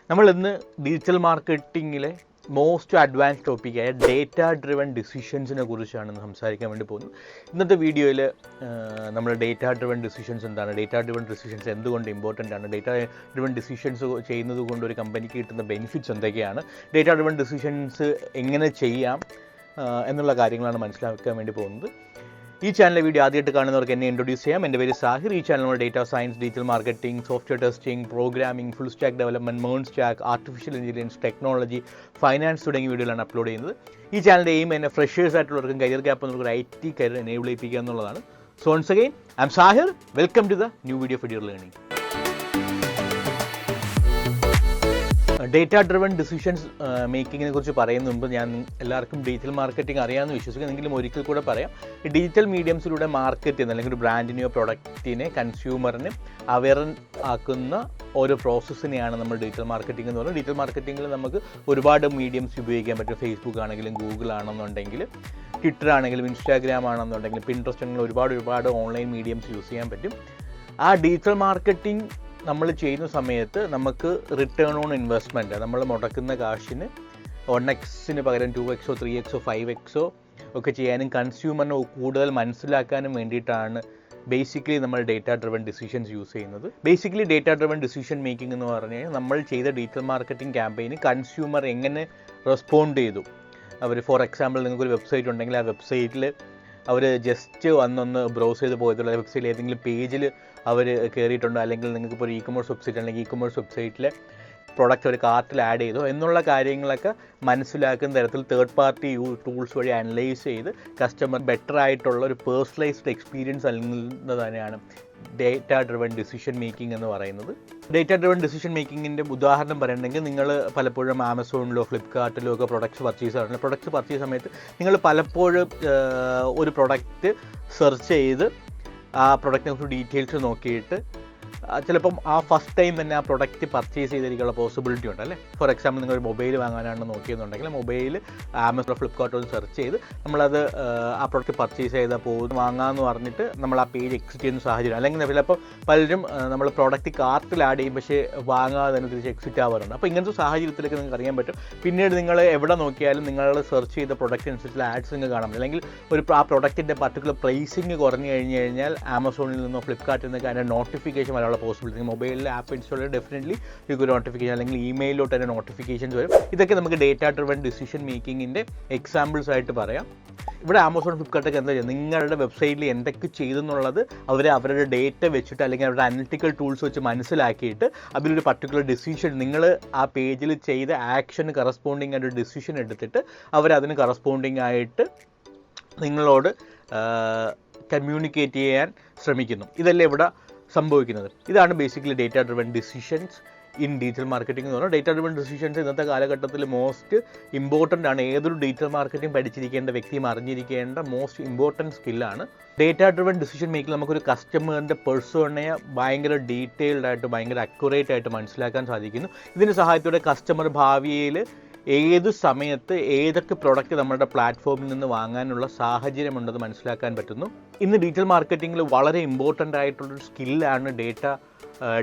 നമ്മൾ ഇന്ന് ഡിജിറ്റൽ മാർക്കറ്റിങ്ങിലെ മോസ്റ്റ് അഡ്വാൻസ് ടോപ്പിക്കായ ഡേറ്റ ഡ്രിവൺ ഡിസിഷൻസിനെ കുറിച്ചാണ് സംസാരിക്കാൻ വേണ്ടി പോകുന്നത്. ഇന്നത്തെ വീഡിയോയിൽ നമ്മൾ ഡേറ്റ ഡ്രിവൺ ഡിസിഷൻസ് എന്താണ്, ഡേറ്റ ഡ്രിവൺ ഡിസിഷൻസ് എന്തുകൊണ്ട് ഇമ്പോർട്ടൻ്റ് ആണ്, ഡേറ്റ ഡ്രിവൺ ഡിസിഷൻസ് ചെയ്യുന്നത് കൊണ്ട് ഒരു കമ്പനിക്ക് കിട്ടുന്ന ബെനിഫിറ്റ്സ് എന്തൊക്കെയാണ്, ഡേറ്റ ഡ്രിവൺ ഡിസിഷൻസ് എങ്ങനെ ചെയ്യാം എന്നുള്ള കാര്യങ്ങളാണ് മനസ്സിലാക്കാൻ വേണ്ടി പോകുന്നത്. ഈ ചാനലിലെ വീഡിയോ ആദ്യമായിട്ട് കാണുന്നവർക്ക് എന്നെ ഇൻട്രൊഡ്യൂസ് ചെയ്യാം. എൻ്റെ പേര് സാഹിർ. ഈ ചാനൽ നമ്മൾ data science, digital marketing, software testing, programming, full stack development, മേൺ stack, artificial intelligence, technology, finance തുടങ്ങിയ വീഡിയോകളാണ് അപ്ലോഡ് ചെയ്യുന്നത്. ഈ ചാനലിൻ്റെ എയിം എന്നെ ഫ്രഷേഴ്സ് ആയിട്ടുള്ളവർക്കും കരിയർ ഗ്യാപ്പ് എന്നവർക്ക് IT കരിയർ എനേബിൾ ചെയ്യിപ്പിക്കുക എന്നുള്ളതാണ്. So once again I am Sahir. Welcome to the new video for dear learning. Data driven decisions മേക്കിങ്ങിനെ കുറിച്ച് പറയുന്ന മുമ്പ് ഞാൻ എല്ലാവർക്കും ഡിജിറ്റൽ മാർക്കറ്റിംഗ് അറിയാമെന്ന് വിശ്വസിക്കുന്നെങ്കിലും ഒരിക്കൽ കൂടെ പറയാം. ഡിജിറ്റൽ മീഡിയംസിലൂടെ മാർക്കറ്റ് ചെയ്യുന്ന അല്ലെങ്കിൽ ഒരു ബ്രാൻഡിനെയോ പ്രൊഡക്റ്റിനെ കൺസ്യൂമറിനെ അവെയർ ആക്കുന്ന ഓരോ പ്രോസസ്സിനെയാണ് നമ്മൾ ഡിജിറ്റൽ മാർക്കറ്റിംഗ് എന്ന് പറയുന്നത്. ഡിജിറ്റൽ മാർക്കറ്റിംഗിൽ നമുക്ക് ഒരുപാട് മീഡിയംസ് ഉപയോഗിക്കാൻ പറ്റും. ഫേസ്ബുക്ക് ആണെങ്കിലും, ഗൂഗിൾ ആണെന്നുണ്ടെങ്കിൽ, ട്വിറ്റർ ആണെങ്കിലും, ഇൻസ്റ്റാഗ്രാം ആണെന്നുണ്ടെങ്കിൽ, പിൻട്രസ്റ്റ് ആണെങ്കിലും ഒരുപാട് ഓൺലൈൻ മീഡിയംസ് യൂസ് ചെയ്യാൻ പറ്റും. ആ ഡിജിറ്റൽ മാർക്കറ്റിംഗ് നമ്മൾ ചെയ്യുന്ന സമയത്ത് നമുക്ക് റിട്ടേൺ ഓൺ ഇൻവെസ്റ്റ്മെൻറ്റ്, നമ്മൾ മുടക്കുന്ന കാശിന് 1x പകരം 2x 3x 5x ഒക്കെ ചെയ്യാനും കൺസ്യൂമറിനെ കൂടുതൽ മനസ്സിലാക്കാനും വേണ്ടിയിട്ടാണ് ബേസിക്കലി നമ്മൾ ഡേറ്റ ഡ്രിവൺ ഡിസിഷൻസ് യൂസ് ചെയ്യുന്നത്. Basically data driven decision making എന്ന് പറഞ്ഞു കഴിഞ്ഞാൽ നമ്മൾ ചെയ്ത ഡിജിറ്റൽ മാർക്കറ്റിംഗ് ക്യാമ്പയിന് കൺസ്യൂമർ എങ്ങനെ റെസ്പോണ്ട് ചെയ്തു. അവർ ഫോർ എക്സാമ്പിൾ നിങ്ങൾക്കൊരു വെബ്സൈറ്റ് ഉണ്ടെങ്കിൽ ആ വെബ്സൈറ്റിൽ അവർ ജസ്റ്റ് വന്നൊന്ന് ബ്രൗസ് ചെയ്ത് പോയതുള്ള വെബ്സൈറ്റിൽ ഏതെങ്കിലും പേജിൽ അവർ കയറിയിട്ടുണ്ടോ, അല്ലെങ്കിൽ നിങ്ങൾക്കിപ്പോൾ ഒരു ഇ-കൊമേഴ്സ് വെബ്സൈറ്റ് അല്ലെങ്കിൽ ഇ-കൊമേഴ്സ് വെബ്സൈറ്റിലെ പ്രൊഡക്റ്റ് ഒരു കാർട്ടിൽ ആഡ് ചെയ്തോ എന്നുള്ള കാര്യങ്ങളൊക്കെ മനസ്സിലാക്കുന്ന തരത്തിൽ തേർഡ് പാർട്ടി ടൂൾസ് വഴി അനലൈസ് ചെയ്ത് കസ്റ്റമർ ബെറ്റർ ആയിട്ടുള്ള ഒരു പേഴ്സണലൈസ്ഡ് എക്സ്പീരിയൻസ് നൽകുന്നത് തന്നെയാണ് ഡേറ്റ ഡ്രിവൺ ഡിസിഷൻ മേക്കിംഗ് എന്ന് പറയുന്നത്. ഡേറ്റ ഡ്രിവൺ ഡിസിഷൻ മേക്കിങ്ങിൻ്റെ ഉദാഹരണം പറയണമെങ്കിൽ നിങ്ങൾ പലപ്പോഴും ആമസോണിലോ ഫ്ലിപ്കാർട്ടിലോ ഒക്കെ പ്രൊഡക്ട്സ് പർച്ചേസ് ചെയ്യുന്നത്. പ്രൊഡക്ട്സ് പർച്ചേസ് സമയത്ത് നിങ്ങൾ പലപ്പോഴും ഒരു പ്രൊഡക്റ്റ് സെർച്ച് ചെയ്ത് ആ പ്രൊഡക്റ്റിനെ കുറിച്ച് ഡീറ്റെയിൽസ് നോക്കിയിട്ട് ചിലപ്പം ആ ഫസ്റ്റ് ടൈം തന്നെ ആ പ്രൊഡക്റ്റ് പർച്ചേസ് ചെയ്തിരിക്കാനുള്ള പോസിബിലിറ്റി ഉണ്ട് അല്ലേ. ഫോർ എക്സാമ്പിൾ നിങ്ങൾ ഒരു മൊബൈൽ വാങ്ങാനാണ് നോക്കിയെന്നുണ്ടെങ്കിൽ മൊബൈൽ ആമസോൺ ഫ്ലിപ്കാർട്ടിൽ സെർച്ച് ചെയ്ത് നമ്മളത് ആ പ്രൊഡക്റ്റ് പർച്ചേസ് ചെയ്താൽ പോകുന്നു വാങ്ങാമെന്ന് പറഞ്ഞിട്ട് നമ്മൾ ആ പേജ് എക്സിറ്റ് ചെയ്യുന്ന സാഹചര്യം, അല്ലെങ്കിൽ ചിലപ്പോൾ പലരും നമ്മൾ പ്രൊഡക്റ്റ് കാർട്ടിൽ ആഡ് ചെയ്യും പക്ഷേ വാങ്ങാതെ തന്നെ തിരിച്ച് എക്സിറ്റ് ആവാറുണ്ട്. അപ്പോൾ ഇങ്ങനത്തെ സാഹചര്യത്തിലേക്ക് നിങ്ങൾക്ക് അറിയാൻ പറ്റും. പിന്നീട് നിങ്ങൾ എവിടെ നോക്കിയാലും നിങ്ങൾ സെർച്ച് ചെയ്ത പ്രൊഡക്റ്റ് അനുസരിച്ചുള്ള ആഡ്സ് നിങ്ങൾക്ക് കാണാം. അല്ലെങ്കിൽ ആ പ്രൊഡക്റ്റിൻ്റെ പർട്ടിക്കുലർ പ്രൈസിങ് കുറഞ്ഞു കഴിഞ്ഞാൽ ആമസോണിൽ നിന്നോ ഫ്ലിപ്കാർട്ടിൽ നിന്നൊക്കെ അതിൻ്റെ നോട്ടിഫിക്കേഷൻ വരാനുള്ള പോസിബിലിറ്റി. മൊബൈലിൽ ആപ്പ് ഇൻസ്റ്റാൾ ചെയ്ത് ഡെഫിനറ്റ്ലി ഒരു നോട്ടിഫിക്കേഷൻ, അല്ലെങ്കിൽ ഇമെയിലോട്ട് തന്നെ നോട്ടിഫിക്കേഷൻസ് വരും. ഇതൊക്കെ നമുക്ക് ഡേറ്റ ഡ്രിവൺ ഡിസിഷൻ മേക്കിങ്ങിൻ്റെ എക്സാമ്പിൾസ് ആയിട്ട് പറയാം. ഇവിടെ ആമസോൺ ഫ്ലിപ്കാർട്ടൊക്കെ എന്താ ചെയ്യുക, നിങ്ങളുടെ വെബ്സൈറ്റിൽ എന്തൊക്കെ ചെയ്തെന്നുള്ളത് അവരുടെ ഡേറ്റ വെച്ചിട്ട് അല്ലെങ്കിൽ അവരുടെ അനലിറ്റിക്കൽ ടൂൾസ് വെച്ച് മനസ്സിലാക്കിയിട്ട് അതിലൊരു പർട്ടിക്കുലർ ഡിസിഷൻ, നിങ്ങൾ ആ പേജിൽ ചെയ്ത ആക്ഷന് കറസ്പോണ്ടിങ് ആയിട്ട് ഡിസിഷൻ എടുത്തിട്ട് അവരതിന് കറസ്പോണ്ടിങ് ആയിട്ട് നിങ്ങളോട് കമ്മ്യൂണിക്കേറ്റ് ചെയ്യാൻ ശ്രമിക്കുന്നു. ഇതല്ലേ ഇവിടെ സംഭവിക്കുന്നത്. ഇതാണ് basically data driven decisions in digital marketing എന്ന് പറഞ്ഞാൽ. ഡേറ്റ ഡ്രിവൺ ഡിസിഷൻസ് ഇന്നത്തെ കാലഘട്ടത്തിൽ മോസ്റ്റ് ഇമ്പോർട്ടൻ്റ് ആണ്. ഏതൊരു ഡിജിറ്റൽ മാർക്കറ്റിംഗ് പഠിച്ചിരിക്കേണ്ട വ്യക്തിയും അറിഞ്ഞിരിക്കേണ്ട മോസ്റ്റ് ഇമ്പോർട്ടൻറ്റ് സ്കില്ലാണ്. ഡേറ്റ ഡ്രിവൺ ഡിസിഷൻ മേക്കിംഗ് നമുക്കൊരു കസ്റ്റമറിൻ്റെ പേഴ്സണയെ ഭയങ്കര ഡീറ്റെയിൽഡ് ആയിട്ട് ഭയങ്കര അക്യുറേറ്റ് ആയിട്ട് മനസ്സിലാക്കാൻ സാധിക്കുന്നു. ഇതിൻ്റെ സഹായത്തോടെ കസ്റ്റമർ ഭാവിയിൽ ഏത് സമയത്ത് ഏതൊക്കെ പ്രൊഡക്റ്റ് നമ്മുടെ പ്ലാറ്റ്ഫോമിൽ നിന്ന് വാങ്ങാനുള്ള സാഹചര്യമുണ്ടെന്ന് മനസ്സിലാക്കാൻ പറ്റുന്നു. ഇന്ന് ഡിജിറ്റൽ മാർക്കറ്റിങ്ങിൽ വളരെ ഇമ്പോർട്ടൻ്റ് ആയിട്ടുള്ളൊരു സ്കില്ലാണ് ഡേറ്റ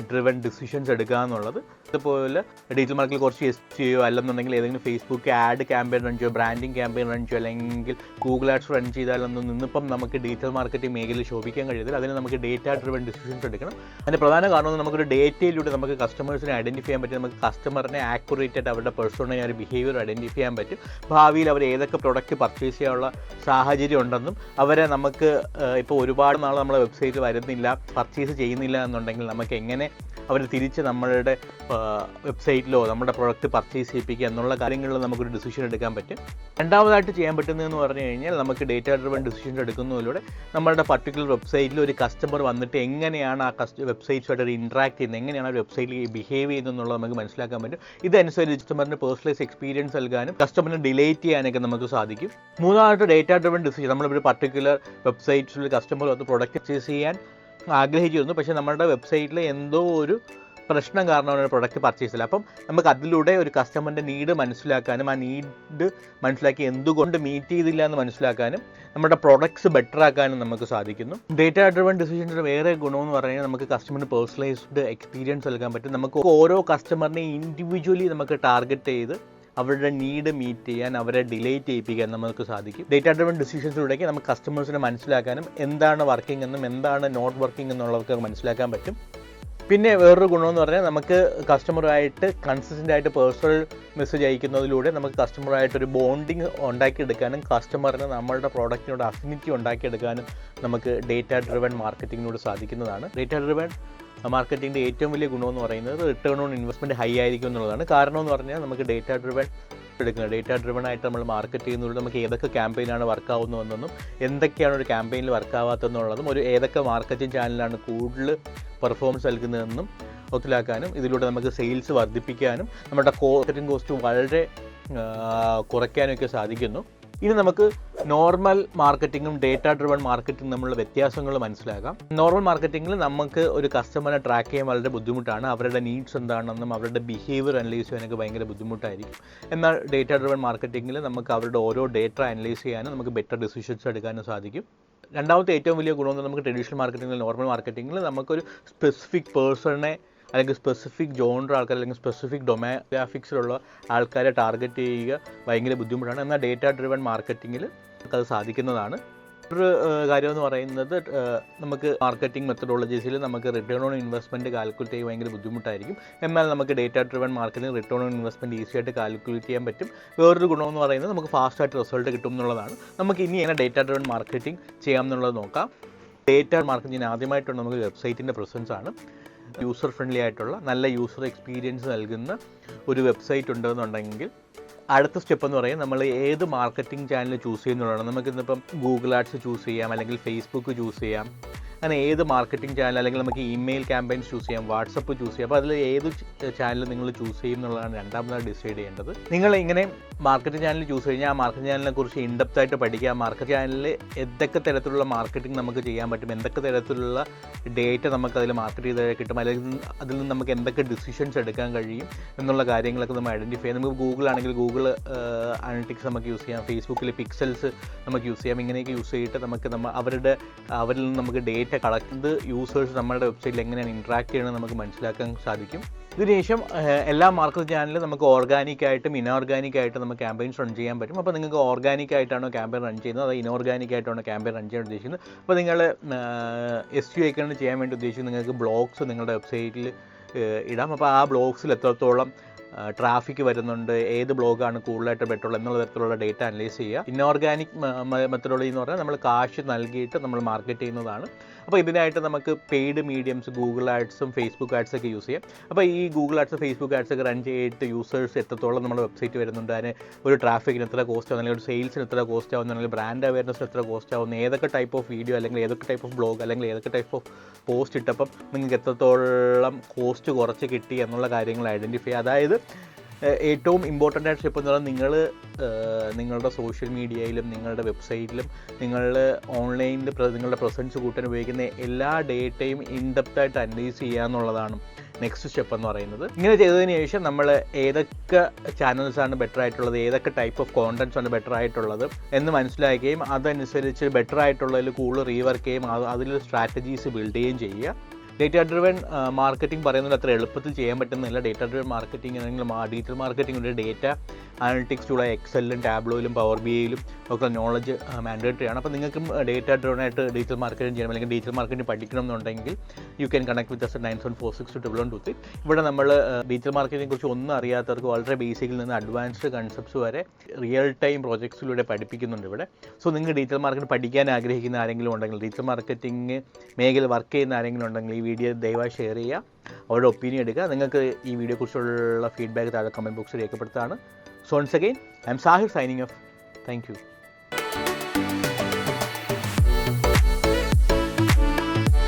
ഡ്രിവൺ ഡിസിഷൻസ് എടുക്കുക എന്നുള്ളത്. അതുപോലെ ഡിജിറ്റൽ മാർക്കറ്റിൽ കുറച്ച് SEO അല്ലെന്നുണ്ടെങ്കിൽ ഏതെങ്കിലും ഫേസ്ബുക്ക് ആഡ് ക്യാമ്പയിൻ റൺ ചെയ്യുക, ബ്രാൻഡിങ് ക്യാമ്പയിൻ റൺ ചെയ്യുക, അല്ലെങ്കിൽ ഗൂഗിൾ ആഡ്സ് റൺ ചെയ്താലൊന്നും ഇന്നിപ്പം നമുക്ക് ഡിജിറ്റൽ മാർക്കറ്റിംഗ് മേഖലയിൽ ശോഭിക്കാൻ കഴിയത്തില്ല. അതിന് നമുക്ക് ഡേറ്റ ഡ്രിവൺ ഡിസിഷൻസ് എടുക്കണം. അതിൻ്റെ പ്രധാന കാരണം നമുക്കൊരു ഡേറ്റയിലൂടെ നമുക്ക് കസ്റ്റമേഴ്സിനെ ഐഡൻറ്റിഫൈ ചെയ്യാൻ പറ്റും. നമുക്ക് കസ്റ്റമറിനെ ആക്യുറേറ്റ് ആയിട്ട് അവരുടെ പേഴ്സണയെ ഒരു ബിഹേവിയർ ഐഡൻറ്റിഫൈ ചെയ്യാൻ പറ്റും. ഭാവിയിൽ അവർ ഏതൊക്കെ പ്രൊഡക്റ്റ് പർച്ചേസ് ചെയ്യാനുള്ള സാഹചര്യം ഉണ്ടെന്നും അവരെ നമുക്ക് ഇപ്പോൾ ഒരുപാട് നാൾ നമ്മളെ വെബ്സൈറ്റിൽ വരുന്നില്ല, പർച്ചേസ് ചെയ്യുന്നില്ല എന്നുണ്ടെങ്കിൽ നമുക്ക് എങ്ങനെ അവർ തിരിച്ച് നമ്മളുടെ വെബ്സൈറ്റിലോ നമ്മുടെ പ്രൊഡക്റ്റ് പർച്ചേസ് ചെയ്യിപ്പിക്കുക എന്നുള്ള കാര്യങ്ങളിൽ നമുക്കൊരു ഡിസിഷൻ എടുക്കാൻ പറ്റും. രണ്ടാമതായിട്ട് ചെയ്യാൻ പറ്റുന്നതെന്ന് പറഞ്ഞു കഴിഞ്ഞാൽ നമുക്ക് ഡേറ്റ ഡ്രിവൺ ഡിസിഷൻസ് എടുക്കുന്നതിലൂടെ നമ്മുടെ പർട്ടിക്കുലർ വെബ്സൈറ്റിൽ ഒരു കസ്റ്റമർ വന്നിട്ട് എങ്ങനെയാണ് ആ വെബ്സൈറ്റ്സുമായിട്ട് ഒരു ഇൻട്രാക്ട് ചെയ്യുന്നത്, എങ്ങനെയാണ് ആ വെബ്സൈറ്റിൽ ബിഹേവ് ചെയ്യുന്നത് എന്നുള്ളത് നമുക്ക് മനസ്സിലാക്കാൻ പറ്റും. ഇതനുസരിച്ച് കസ്റ്റമറിന് പേഴ്സണലൈസ് എക്സ്പീരിയൻസ് നൽകാനും കസ്റ്റമറിനെ ഡിലേറ്റ് ചെയ്യാനൊക്കെ നമുക്ക് സാധിക്കും. മൂന്നാമത്തെ ഡേറ്റ ഡ്രിവൺ ഡിസിഷൻ, നമ്മളൊരു പർട്ടിക്കുലർ വെബ്സൈറ്റ്സിൽ കസ്റ്റമർ വന്ന് പ്രൊഡക്റ്റ് പർച്ചേസ് ചെയ്യാൻ ആഗ്രഹിച്ചിരുന്നു, പക്ഷേ നമ്മുടെ വെബ്സൈറ്റിൽ എന്തോ ഒരു പ്രശ്നം കാരണമാണ് ഒരു പ്രൊഡക്റ്റ് പർച്ചേസ് ചെയ്യില്ല. അപ്പം നമുക്ക് അതിലൂടെ ഒരു കസ്റ്റമറിൻ്റെ നീഡ് മനസ്സിലാക്കാനും ആ നീഡ് മനസ്സിലാക്കി എന്തുകൊണ്ട് മീറ്റ് ചെയ്തില്ല എന്ന് മനസ്സിലാക്കാനും നമ്മുടെ പ്രൊഡക്ട്സ് ബെറ്റർ ആക്കാനും നമുക്ക് സാധിക്കുന്നു. ഡേറ്റ ഡ്രിവൺ ഡിസിഷൻസിൻ്റെ വേറെ ഗുണമെന്ന് പറഞ്ഞാൽ നമുക്ക് കസ്റ്റമറിന് പേഴ്സണലൈസ്ഡ് എക്സ്പീരിയൻസ് നൽകാൻ പറ്റും. നമുക്ക് ഓരോ കസ്റ്റമറിനെ ഇൻഡിവിജ്വലി നമുക്ക് ടാർഗറ്റ് ചെയ്ത് അവരുടെ നീഡ് മീറ്റ് ചെയ്യാൻ, അവരെ ഡിലേറ്റ് ചെയ്യിപ്പിക്കാൻ നമുക്ക് സാധിക്കും. ഡേറ്റ ഡ്രിവൺ ഡിസിഷൻസിലൂടെയൊക്കെ നമുക്ക് കസ്റ്റമേഴ്സിനെ മനസ്സിലാക്കാനും എന്താണ് വർക്കിംഗ് എന്നും എന്താണ് നോട്ട് വർക്കിംഗ് എന്നുള്ളതൊക്കെ മനസ്സിലാക്കാൻ പറ്റും. പിന്നെ വേറൊരു ഗുണമെന്ന് പറഞ്ഞാൽ നമുക്ക് കസ്റ്റമറുമായിട്ട് കൺസിസ്റ്റൻ്റ് ആയിട്ട് പേഴ്സണൽ മെസ്സേജ് അയക്കുന്നതിലൂടെ നമുക്ക് കസ്റ്റമറുമായിട്ടൊരു ബോണ്ടിങ് ഉണ്ടാക്കിയെടുക്കാനും കസ്റ്റമറിന് നമ്മളുടെ പ്രോഡക്റ്റിനോട് അഫിനിറ്റി ഉണ്ടാക്കിയെടുക്കാനും നമുക്ക് ഡേറ്റ ഡ്രിവൺ മാർക്കറ്റിങ്ങിനോട് സാധിക്കുന്നതാണ്. ഡേറ്റ ഡ്രിവൺ മാർക്കറ്റിങ്ങിൻ്റെ ഏറ്റവും വലിയ ഗുണമെന്ന് പറയുന്നത് റിട്ടേൺ ഓൺ ഇൻവെസ്റ്റ്മെൻറ്റ് ഹൈ ആയിരിക്കും എന്നുള്ളതാണ്. കാരണം എന്ന് പറഞ്ഞാൽ നമുക്ക് ഡേറ്റ ഡ്രിവൺ എടുക്കുന്നത് ഡേറ്റ ഡ്രിവൺ ആയിട്ട് നമ്മൾ മാർക്കറ്റ് ചെയ്യുന്നതിലൂടെ നമുക്ക് ഏതൊക്കെ ക്യാമ്പയിനാണ് വർക്കാവുന്നതെന്നും എന്തൊക്കെയാണ് ഒരു ക്യാമ്പയിനിൽ വർക്കാവാത്തതെന്നുള്ളതും ഏതൊക്കെ മാർക്കറ്റിംഗ് ചാനലാണ് കൂടുതൽ പെർഫോമൻസ് നൽകുന്നതെന്നും ഒത്തിലാക്കാനും ഇതിലൂടെ നമുക്ക് സെയിൽസ് വർദ്ധിപ്പിക്കാനും നമ്മുടെ മാർക്കറ്റിംഗ് കോസ്റ്റ് വളരെ കുറയ്ക്കാനൊക്കെ സാധിക്കുന്നു. ഇനി നമുക്ക് നോർമൽ മാർക്കറ്റിങ്ങും ഡേറ്റ ഡ്രിവൺ മാർക്കറ്റിംഗും തമ്മിലുള്ള വ്യത്യാസങ്ങൾ മനസ്സിലാക്കാം. നോർമൽ മാർക്കറ്റിങ്ങിൽ നമുക്ക് ഒരു കസ്റ്റമറിനെ ട്രാക്ക് ചെയ്യാൻ വളരെ ബുദ്ധിമുട്ടാണ്. അവരുടെ നീഡ്സ് എന്താണെന്നും അവരുടെ ബിഹേവിയർ അനലൈസ് ചെയ്യാനൊക്കെ ഭയങ്കര ബുദ്ധിമുട്ടായിരിക്കും. എന്നാൽ ഡേറ്റ ഡ്രിവൺ മാർക്കറ്റിങ്ങിൽ നമുക്ക് അവരുടെ ഓരോ ഡേറ്റ അനലൈസ് ചെയ്യാനും നമുക്ക് ബെറ്റർ ഡിസിഷൻസ് എടുക്കാനും സാധിക്കും. രണ്ടാമത്തെ ഏറ്റവും വലിയ ഗുണമെന്ന് നമുക്ക് ട്രഡീഷണൽ മാർക്കറ്റിങ്ങിൽ നോർമൽ മാർക്കറ്റിങ്ങിൽ നമുക്കൊരു സ്പെസിഫിക് പേഴ്സണെ അല്ലെങ്കിൽ സ്പെസിഫിക് ജോണർ ആൾക്കാർ അല്ലെങ്കിൽ സ്പെസിഫിക് ഡൊമോഗ്രാഫിക്സിലുള്ള ആൾക്കാരെ ടാർഗറ്റ് ചെയ്യുക ഭയങ്കര ബുദ്ധിമുട്ടാണ്. എന്നാൽ ഡേറ്റ ഡ്രിവൺ മാർക്കറ്റിങ്ങിൽ നമുക്കത് സാധിക്കുന്നതാണ്. ഒരു കാര്യമെന്ന് പറയുന്നത് നമുക്ക് മാർക്കറ്റിംഗ് മെത്തഡോളജീസിൽ നമുക്ക് റിട്ടേൺ ഓൺ ഇൻവെസ്റ്റ്മെൻറ്റ് കാൽക്കുലേറ്റ് ചെയ്യാൻ ഭയങ്കര ബുദ്ധിമുട്ടായിരിക്കും. എന്നാൽ നമുക്ക് data driven marketing return on investment easy ആയിട്ട് കാൽക്കുലേറ്റ് ചെയ്യാൻ പറ്റും. വേറൊരു ഗുണമെന്ന് പറയുന്നത് നമുക്ക് ഫാസ്റ്റായിട്ട് റിസൾട്ട് കിട്ടും എന്നുള്ളതാണ്. നമുക്ക് ഇനി എങ്ങനെ ഡേറ്റ ഡ്രിവൺ മാർക്കറ്റിംഗ് ചെയ്യാം എന്നുള്ളത് നോക്കാം. ഡേറ്റ മാർക്കറ്റിംഗ് ആദ്യമായിട്ടുള്ള നമുക്ക് വെബ്സൈറ്റിൻ്റെ പ്രസൻസ് ആണ്. യൂസർ ഫ്രണ്ട്ലി ആയിട്ടുള്ള നല്ല യൂസർ എക്സ്പീരിയൻസ് നൽകുന്ന ഒരു വെബ്സൈറ്റ് ഉണ്ടെന്നുണ്ടെങ്കിൽ അടുത്ത സ്റ്റെപ്പ് എന്ന് പറയുന്നത് നമ്മൾ ഏത് മാർക്കറ്റിംഗ് ചാനൽ ചൂസ് ചെയ്യുന്നതാണ്. നമുക്കിന്നിപ്പം ഗൂഗിൾ ആഡ്സ് ചൂസ് ചെയ്യാം, അല്ലെങ്കിൽ ഫേസ്ബുക്ക് ചൂസ് ചെയ്യാം. അങ്ങനെ ഏത് മാർക്കറ്റിംഗ് ചാനൽ, അല്ലെങ്കിൽ നമുക്ക് ഇമെയിൽ ക്യാമ്പയിൻസ് ചൂസ് ചെയ്യാം, വാട്സപ്പ് ചൂസ് ചെയ്യാം. അപ്പോൾ അതിൽ ഏത് ചാനൽ നിങ്ങൾ ചൂസ് ചെയ്യും എന്നുള്ളതാണ് രണ്ടാമതായി ഡിസൈഡ് ചെയ്യേണ്ടത്. നിങ്ങൾ ഇങ്ങനെ മാർക്കറ്റിംഗ് ചാനൽ ചൂസ് കഴിഞ്ഞാൽ ആ മാർക്കറ്റിംഗ് ചാനലിനെ കുറിച്ച് ഇൻഡെപ്ത് ആയിട്ട് പഠിക്കുക. മാർക്കറ്റ് ചാനലിൽ എന്തൊക്കെ തരത്തിലുള്ള മാർക്കറ്റിംഗ് നമുക്ക് ചെയ്യാൻ പറ്റും, എന്തൊക്കെ തരത്തിലുള്ള ഡേറ്റ നമുക്ക് അതിൽ മാർക്കറ്റ് ചെയ്ത് കിട്ടും, അല്ലെങ്കിൽ അതിൽ നിന്ന് നമുക്ക് എന്തൊക്കെ ഡിസിഷൻസ് എടുക്കാൻ കഴിയും എന്നുള്ള കാര്യങ്ങളൊക്കെ നമ്മൾ ഐഡൻറ്റിഫൈ ചെയ്യാം. നമുക്ക് ഗൂഗിൾ ആണെങ്കിൽ ഗൂഗിൾ അനലിറ്റിക്സ് നമുക്ക് യൂസ് ചെയ്യാം, ഫേസ്ബുക്കിൽ പിക്സൽസ് നമുക്ക് യൂസ് ചെയ്യാം. ഇങ്ങനെയൊക്കെ യൂസ് ചെയ്തിട്ട് അവരിൽ നിന്ന് നമുക്ക് ഡേറ്റ കളക്ട് ചെയ്ത് യൂസേഴ്സ് നമ്മുടെ വെബ്സൈറ്റിൽ എങ്ങനെയാണ് ഇൻട്രാക്ട് ചെയ്യണമെന്ന് നമുക്ക് മനസ്സിലാക്കാൻ സാധിക്കും. ഇതിനുശേഷം എല്ലാ മാർക്കറ്റിംഗ് ചാനലിലും നമുക്ക് ഓർഗാനിക് ആയിട്ടും ഇനോർഗാനിക് ആയിട്ടും നമുക്ക് ക്യാമ്പയിൻസ് റൺ ചെയ്യാൻ പറ്റും. അപ്പോൾ നിങ്ങൾക്ക് ഓർഗാനിക് ആയിട്ടാണോ ക്യാമ്പയിൻ റൺ ചെയ്യുന്നത്, അതോ ഇനോർഗാനിക് ആയിട്ടാണോ ക്യാമ്പയിൻ റൺ ചെയ്യാൻ ഉദ്ദേശിക്കുന്നത്. അപ്പോൾ നിങ്ങൾ SEO ഒക്കെ ചെയ്യാൻ വേണ്ടി ഉദ്ദേശിക്കുന്നത് നിങ്ങൾക്ക് ബ്ലോഗ്സ് നിങ്ങളുടെ വെബ്സൈറ്റിൽ ഇടാം. അപ്പോൾ ആ ബ്ലോഗ്സിൽ എത്രത്തോളം ട്രാഫിക് വരുന്നുണ്ട്, ഏത് ബ്ലോഗാണ് കൂടുതലായിട്ട് ബെറ്ററുള്ളത് എന്നുള്ള തരത്തിലുള്ള ഡേറ്റ അനലൈസ് ചെയ്യുക. ഇനോർഗാനിക് മെത്തഡോളജി എന്ന് പറഞ്ഞാൽ നമ്മൾ കാശ് നൽകിയിട്ട് നമ്മൾ മാർക്കറ്റ് ചെയ്യുന്നതാണ്. അപ്പോൾ ഇതിനായിട്ട് നമുക്ക് പെയ്ഡ് മീഡിയംസ് ഗൂഗിൾ ആഡ്സും ഫേസ്ബുക്ക് ആഡ്സൊക്കെ യൂസ് ചെയ്യാം. അപ്പോൾ ഈ ഗൂഗിൾ ആഡ്സ് ഫേസ്ബുക്ക് ആഡ്സൊക്കെ റൺ ചെയ്തിട്ട് യൂസേഴ്സ് എത്രത്തോളം നമ്മുടെ വെബ്സൈറ്റ് വരുന്നുണ്ട്, അതിന് ഒരു ട്രാഫിക്കിന് എത്ര കോസ്റ്റ് ആവുന്നു, അല്ലെങ്കിൽ ഒരു സെയിൽസിന് എത്ര കോസ്റ്റ് ആവുന്നു, അല്ലെങ്കിൽ ബ്രാൻഡ് അവയർനെസ് എത്ര കോസ്റ്റ് ആവുന്നു, ഏതൊക്കെ ടൈപ്പ് ഓഫ് വീഡിയോ, അല്ലെങ്കിൽ ഏതൊക്കെ ടൈപ്പ് ഓഫ് ബ്ലോഗ്, അല്ലെങ്കിൽ ഏതൊക്കെ ടൈപ്പ് ഓഫ് പോസ്റ്റ് ഇട്ടപ്പം നിങ്ങൾക്ക് എത്രത്തോളം കോസ്റ്റ് കുറച്ച് കിട്ടി എന്നുള്ള കാര്യങ്ങൾ ഐഡൻറ്റിഫൈ ചെയ്യുക. അതായത് ഏറ്റവും ഇമ്പോർട്ടൻ്റ് ആയിട്ട് സ്റ്റെപ്പ് എന്ന് പറഞ്ഞാൽ നിങ്ങളുടെ സോഷ്യൽ മീഡിയയിലും നിങ്ങളുടെ വെബ്സൈറ്റിലും നിങ്ങൾ ഓൺലൈനിൽ നിങ്ങളുടെ പ്രസൻസ് കൂട്ടാൻ ഉപയോഗിക്കുന്ന എല്ലാ ഡേറ്റയും ഇൻഡെപ്തായിട്ട് അനലൈസ് ചെയ്യുക എന്നുള്ളതാണ് നെക്സ്റ്റ് സ്റ്റെപ്പ് എന്ന് പറയുന്നത്. ഇങ്ങനെ ചെയ്തതിന് ശേഷം നമ്മൾ ഏതൊക്കെ ചാനൽസാണ് ബെറ്റർ ആയിട്ടുള്ളത്, ഏതൊക്കെ ടൈപ്പ് ഓഫ് കോണ്ടൻറ്റ്സ് ആണ് ബെറ്റർ ആയിട്ടുള്ളത് എന്ന് മനസ്സിലാക്കുകയും അതനുസരിച്ച് ബെറ്റർ ആയിട്ടുള്ളതിൽ കൂടുതൽ റീവർക്ക് ചെയ്യും, അതിൽ സ്ട്രാറ്റജീസ് ബിൽഡ് ചെയ്യുകയും ചെയ്യുക. ഡേറ്റ ഡ്രിവൺ മാർക്കറ്റിംഗ് പറയുന്നത് അത്ര എളുപ്പത്തിൽ ചെയ്യാൻ പറ്റുന്നില്ല. ഡേറ്റ ഡ്രിവൺ മാർക്കറ്റിംഗ് അല്ലെങ്കിൽ ഡിജിറ്റൽ മാർക്കറ്റിംഗ് ഡേറ്റ അനലിറ്റിക്സ് ടൂളായ എക്സലിലും ടാബ്ലോയിലും പവർ BIയിലും ഒക്കെ നോളജ് മാൻഡേറ്ററി ആണ്. അപ്പോൾ നിങ്ങൾക്ക് ഡേറ്റ ഡ്രിവൺ ആയിട്ട് ഡിജിറ്റൽ മാർക്കറ്റിംഗ് ചെയ്യണം, അല്ലെങ്കിൽ ഡിജിറ്റൽ മാർക്കറ്റിംഗ് പഠിക്കണം എന്നുണ്ടെങ്കിൽ you can connect with us at 97462123. ഇവിടെ നമ്മൾ ഡിജിറ്റൽ മാർക്കറ്റിംഗിനെ കുറിച്ച് ഒന്നും അറിയാത്തവർക്ക് വളരെ ബേസിക്കിൽ നിന്ന് അഡ്വാൻസ്ഡ് കൺസെപ്റ്റ്സ് വരെ റിയൽ ടൈം പ്രോജക്ട്സിലൂടെ പഠിപ്പിക്കുന്നുണ്ട് ഇവിടെ. സോ നിങ്ങൾ ഡിജിറ്റൽ മാർക്കറ്റ് പഠിക്കാൻ ആഗ്രഹിക്കുന്ന ആരെങ്കിലും ഉണ്ടെങ്കിൽ, ഡിജിറ്റൽ മാർക്കറ്റിംഗ് മേഖല വർക്ക് ചെയ്യുന്ന ആരെങ്കിലും ഉണ്ടെങ്കിൽ ഈ വീഡിയോ ദയവായി ഷെയർ ചെയ്യുക, അവരുടെ ഒപ്പീനിയൻ എടുക്കുക. നിങ്ങൾക്ക് ഈ വീഡിയോയെക്കുറിച്ചുള്ള ഫീഡ്ബാക്ക് താഴെ കമൻറ്റ് ബോക്സിൽ രേഖപ്പെടുത്താണ്. So once again, I am Sahir signing off. Thank you.